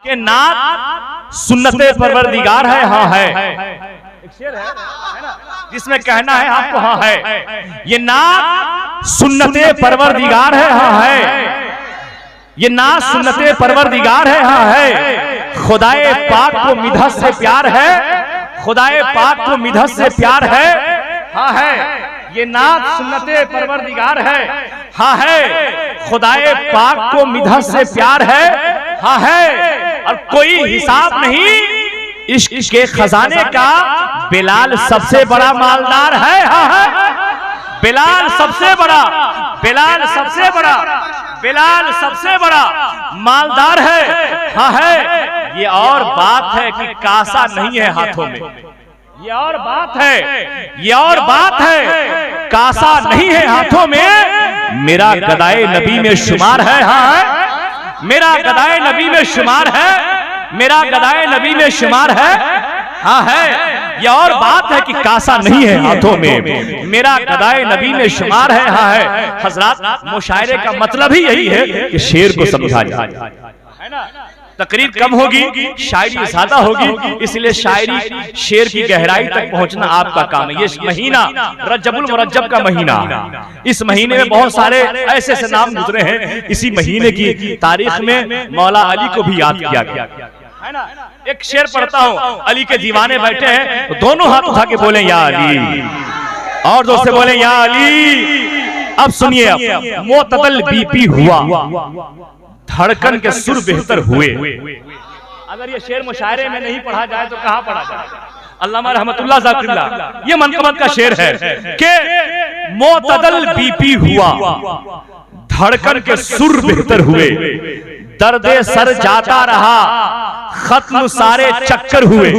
कि नात सुन्नते परवरदिगार है। हाँ है, एक शेर है ना, जिसमें कहना है आपको हाँ है। ये नात सुन्नते परवरदिगार है। हाँ है, ये नात सुन्नते परवरदिगार है। हाँ है, खुदाए पाक को मिधत से प्यार है। खुदाए पाक को मिधत से प्यार है। हाँ है, ये नात सुन्नते परवरदिगार है। हाँ है, खुदाए पाक को मिधत से प्यार है। हाँ है, और कोई हिसाब नहीं इश्क के खजाने का। बिलाल सबसे बड़ा मालदार है। हाँ है, बिलाल सबसे बड़ा, बिलाल सबसे बड़ा, बिलाल सबसे बड़ा मालदार है। हाँ है, ये और बात है कि कासा नहीं है हाथों में। ये और बात है, ये और बात है, कासा नहीं है हाथों में। मेरा गदाए नबी में शुमार है। हाँ है, मेरा गदाए नबी में शुमार है। मेरा गदाए नबी में शुमार है। हाँ है, यह और बात है कि कासा नहीं है हाथों में। मेरा गदाए नबी में शुमार है। हाँ है, हजरात मुशायरे का मतलब ही यही है कि शेर को समझा जाए, है ना। तकरीर कम होगी, शायरी ज्यादा होगी, इसलिए शायरी शेर की गहराई तक पहुंचना आपका काम है। ये महीना रजबुल मुरज्जब का महीना, इस महीने में बहुत सारे ऐसे ऐसे नाम गुजरे हैं। इसी महीने की तारीख में मौला अली को भी याद किया गया, है ना। एक शेर पढ़ता हूँ, अली के दीवाने बैठे हैं तो दोनों हाथ उठा के बोले या अली, और दोस्त बोले या अली। अब सुनिए, मोतदल बीपी हुआ, धड़कन के सुर बेहतर हुए। अगर ये शेर मुशायरे में नहीं पढ़ा जाए तो कहाँ पढ़ा जाए। अल्लामा रहमतुल्लाह ज़ाकिरुल्लाह, ये मनकबत का शेर है कि मोतदल बीपी हुआ, धड़कन के सुर बेहतर हुए। दर्दे सर जाता रहा, खत्म सारे चक्कर हुए।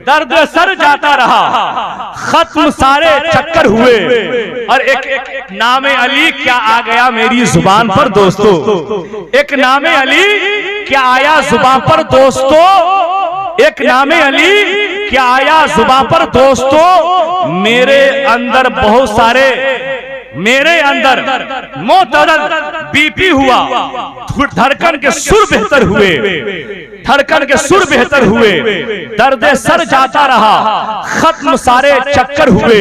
दर्द सर जाता रहा, खत्म सारे चक्कर हुए। और एक नामे अली क्या आ गया मेरी जुबान पर दोस्तों। एक नामे अली क्या आया जुबान पर दोस्तों। एक नामे अली क्या आया जुबान पर दोस्तों। मेरे अंदर बहुत सारे, मेरे अंदर मोतदल बीपी हुआ, धड़कन के सुर बेहतर हुए। धड़कन के सुर बेहतर हुए। दर्द सर जाता रहा, खत्म सारे चक्कर हुए।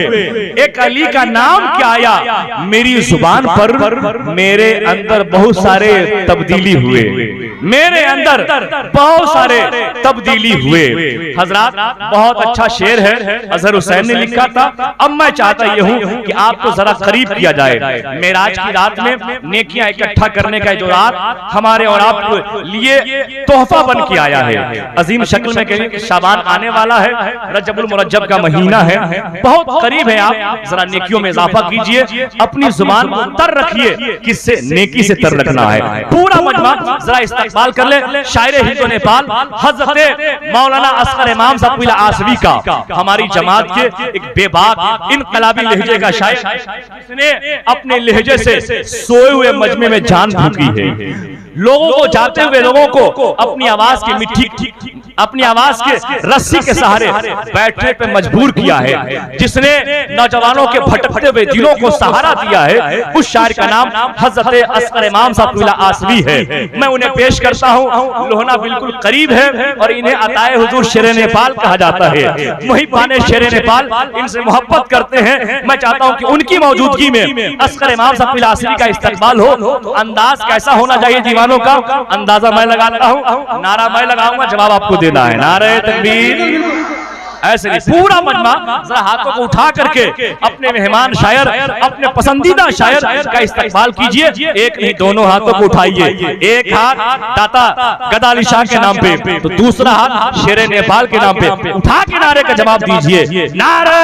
एक अली का नाम क्या आया मेरी जुबान पर। मेरे अंदर बहुत सारे तब्दीली हुए। मेरे अंदर बहुत सारे तब्दीली हुए। हजरात, बहुत अच्छा शेर है, अजहर हुसैन ने लिखा था। अब मैं चाहता यह हूं कि आपको जरा करीब किया जाए। मेराज की रात में नेकियां इकट्ठा करने का जो रात हमारे और आपके लिए तोहफा बन के आया है। अजीम शक्ल में कहें कि शाबान आने वाला है, रजबुल मुरज्जब का महीना है, बहुत करीब है। आप जरा नेकियों में इजाफा कीजिए, अपनी जुबान को तर रखिए, किससे नेकी से तर रखना है। पूरा मजमा जरा इस्तेमाल कर ले। शायर हिंदो नेपाल हजरत मौलाना असगर इमाम साहब आसवी का, हमारी जमात के एक बेबाक इनकलाबी लहजे का शायर, जिसने अपने लहजे से सोए हुए मजमे में जान फूंकी है। लोगों को, जाते हुए लोगों को अपनी आवाज की मिट्टी, अपनी आवाज के रस्सी के सहारे बैठने पे मजबूर किया है। जिसने नौजवानों के भटकते हुए दिलों को सहारा दिया है, उस शायर का नाम हजरत असगर इमाम साहब आसवी है। मैं उन्हें पेश करता हूँ। लोहना बिल्कुल करीब है और इन्हें अताए हुजूर शेरे नेपाल कहा जाता है। मुहिब्बाने शेरे नेपाल इनसे मोहब्बत करते हैं। मैं चाहता हूँ कि उनकी मौजूदगी में असगर इमाम साहब आसवी का इस्तकबाल हो। तो अंदाज कैसा होना चाहिए दीवानों का, अंदाजा मैं लगाता हूँ, नारा मैं लगाऊंगा, जवाब आपको देना है। नारे तकबीर। ऐसे नहीं, पूरा मजमा जरा हाथों को उठा करके अपने मेहमान शायर, अपने पसंदीदा शायर का इस्तकबाल कीजिए। एक नहीं, दोनों हाथों को उठाइए। एक हाथ दाता गदा अली शाह के नाम पे, तो दूसरा हाथ शेरे नेपाल के नाम पे उठा के नारे का जवाब दीजिए। नारे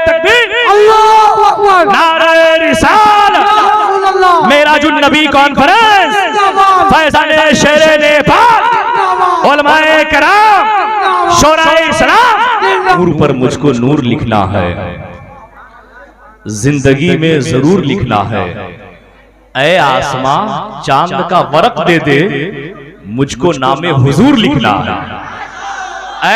तकबीर, अल्लाहु अकबर, नारे रिसालत, मेराजुन नबी कॉन्फ्रेंस, फैज़ाने शेरे नेपाल, उलमाए कराम, शोराए इस्लाम। नूर पर मुझको नूर लिखना है, जिंदगी में जरूर लिखना है। ऐ आसमां चांद का वरक दे दे, मुझको नामे हुजूर लिखना है। ऐ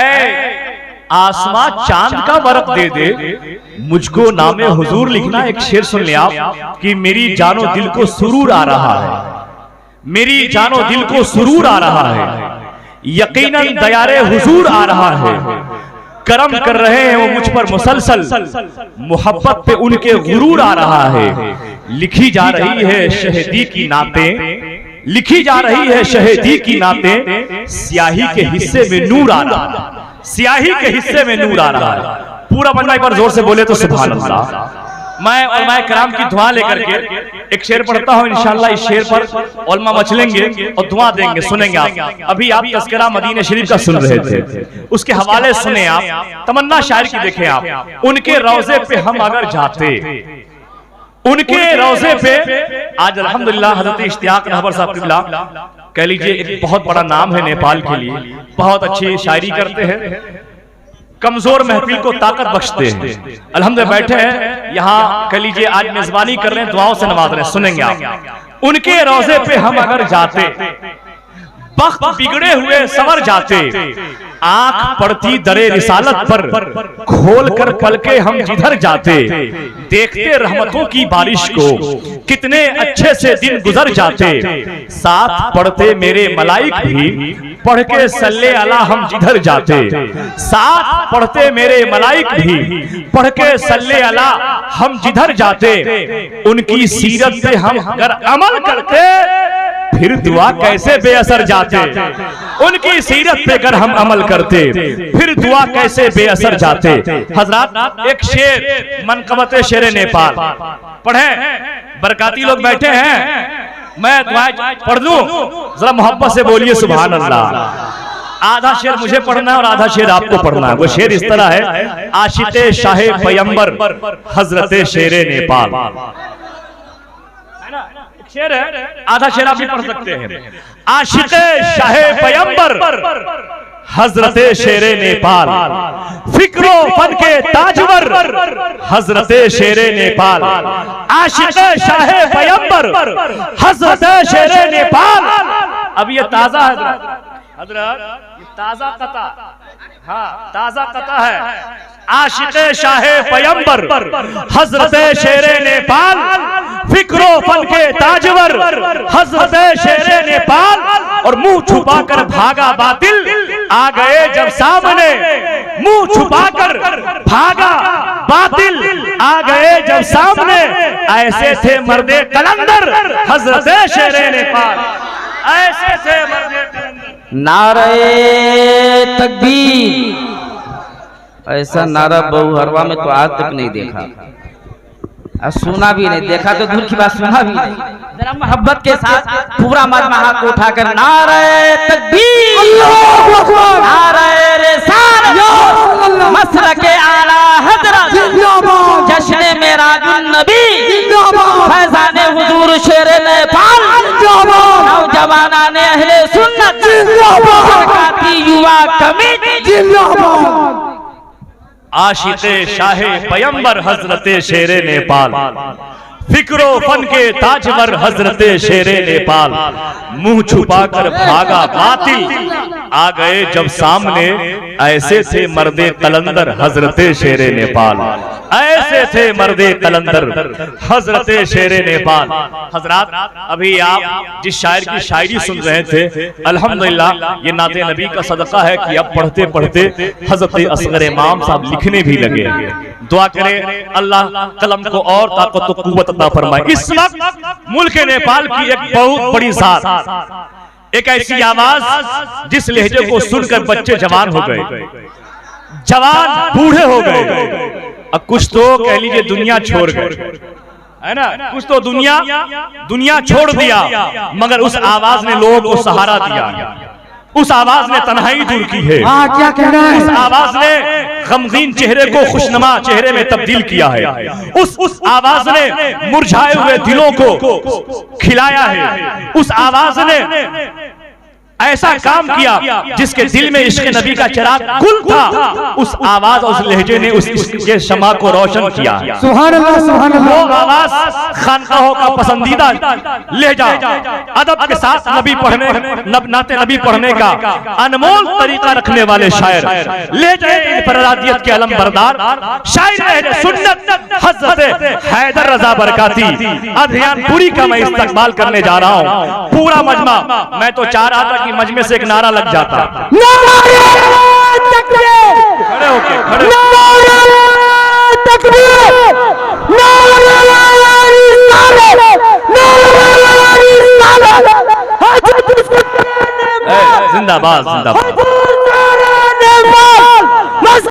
आसमां चांद का वरक दे दे, मुझको नामे हुजूर लिखना। एक शेर सुन ले आप कि मेरी जानो दिल को सुरूर आ रहा है, मेरी जानो दिल को सुरूर आ रहा है। यकीनन दयारे हुजूर आ रहा है, करम कर रहे हैं वो मुझ पर मुसलसल, मोहब्बत पे उनके गुरूर आ रहा है। लिखी जा रही है शहीदी की नातें, लिखी जा रही है शहीदी की नातें, स्याही के हिस्से में नूर आ रहा है, स्याही के हिस्से में नूर आ रहा है। पूरा बंदा एक बार जोर से बोले तो सुभान अल्लाह। मैं उलमाए कराम की दुआ लेकर के एक शेर पढ़ता हूँ, इंशाअल्लाह इस शेर पर उलमा मचलेंगे और दुआ देंगे, सुनेंगे आप। अभी आप तज़किरा मदीना शरीफ का सुन रहे थे, उसके हवाले सुने आप, तमन्ना शायर की देखें आप। उनके रोजे पे हम अगर जाते, उनके रोजे पे आज अल्हम्दुलिल्लाह हज़रत इश्तियाक रहबर साहब किबला कह लीजिए एक बहुत बड़ा नाम है नेपाल के लिए, बहुत अच्छी शायरी करते हैं, कमजोर महफिल को ताकत बख्शते हैं। अल्हम्दुलिल्लाह बैठे हैं यहाँ, कह लीजिए आज मेजबानी कर रहे हैं, दुआओं से नवाज रहे हैं, सुनेंगे आप। उनके रोजे पे हम अगर जाते, वक्त बिगड़े हुए सवर जाते, आंख पड़ती दरे रिसालत पर, खोल कर पलके हम जिधर जाते, देखते रहमतों की बारिश को, कितने अच्छे से दिन गुजर जाते, साथ पढ़ते मेरे मलाइक भी, पढ़ के सल्ले अला हम जिधर जाते, साथ पढ़ते मेरे मलाइक भी, पढ़ के सल्ले अला हम जिधर जाते। उनकी सीरत पे हम अगर अमल करते, फिर दुआ कैसे बेअसर जाते। उनकी सीरत पे अगर हम अमल करते, फिर दुआ कैसे बेअसर जाते। हजरात एक शेर, मनकबत शेर नेपाल पढ़े, बरकाती लोग बैठे हैं, मैं दुआ पढ़ दूं, जरा मोहब्बत से बोलिए सुभान अल्लाह। आधा शेर मुझे पढ़ना है और आधा शेर आपको पढ़ना है। वो शेर इस तरह है, आशिक़े शाहे पैगंबर हजरत शेर नेपाल, शेर है, आधा शेर आप भी पढ़ सकते हैं। आशिक़े शाहे पैगंबर हजरत शेर नेपाल, फिक्रो फन के ताजवर हजरत शेर नेपाल, आशिक़े शाहे पैगंबर हजरत शेर नेपाल। अब ये ताजा है हजरत, ये ताजा कता, हाँ ताजा कता है। आशिक़े शाहे पैगंबर हजरत शेर नेपाल, फिक्रो फन के ताजवर हजरत शेर नेपाल। और मुंह छुपाकर भागा बातिल, आ गए जब सामने, मुंह छुपाकर भागा बातिल, आ गए जब सामने, ऐसे थे मर्दे कलंदर हजरत शेर नेपाल, ऐसे थे मर्दे कलंदर। नारे तकबीर, ऐसा नारा बहुहरवा में तो आज तक नहीं देखा, सुना भी नहीं, देखा तो दूर की बात, सुना भी नहीं। जरा मोहब्बत के साथ पूरा मजमा हाथ उठाकर नारे तकबीर, नारे रिसालत, मसलके आला हजरत, जश्न मेराजुन नबी, फैज़ाने हुजूर शेर नेपाल, नौजवानाने अहले सुन्नत, बरकाती युवा कमेटी, आशिक़े शाहे पैगंबर हजरत शेर नेपाल, फिक्रो फन के ताजवर हजरत शेर नेपाल। मुंह छुपाकर भागा बातिल, आ गए जब सामने, ऐसे थे मर्दे कलंदर हजरत शेर नेपाल, ऐसे थे मर्दे कलंदर हजरत शेर नेपाल। हजरात अभी आप जिस शायर की शायरी सुन रहे थे, अल्हम्दुलिल्लाह ये नाते नबी का सदका है कि अब पढ़ते पढ़ते हजरत असगर इमाम साहब लिखने भी लगे। दुआ करें अल्लाह कलम को और ताकत और कुव्वत अता फरमाए। इस वक्त मुल्क नेपाल की एक बहुत बड़ी साथ, एक ऐसी आवाज जिस लहजे को सुनकर बच्चे जवान हो गए, जवान बूढ़े हो गए, अब कुछ तो कह लीजिए दुनिया छोड़ गए, है ना, कुछ तो दुनिया छोड़ दिया, मगर उस आवाज ने लोगों को सहारा दिया, उस आवाज ने तन्हाई दूर की है, क्या कहना है? उस आवाज ने गमगीन चेहरे को खुशनुमा चेहरे में तब्दील किया है, उस आवाज ने मुरझाए हुए दिलों को खिलाया है, उस आवाज ने ऐसा काम किया जिसके दिल में इश्क नबी का चिराग गुल था, उस आवाज और उस लहजे ने उसके शमा को रोशन किया। सुभान अल्लाह, सुभान अल्लाह। वो आवाज खानकाहों का पसंदीदा लहजा, अदब के साथ नबी पढ़ने, नाते नबी पढ़ने का अनमोल तरीका रखने वाले शायर, लहजे इनफरादियत के अलम बरदार शायर लहजे सुन्नत हज़रत हैदर रजा बरकाती अध्ययन पूरी का मैं इस्तकबाल करने जा रहा हूँ। पूरा मजमा मैं तो चाह रहा था कि कि मजमे से एक नारा लग जाता। खड़े होके जिंदाबाद जिंदाबाद।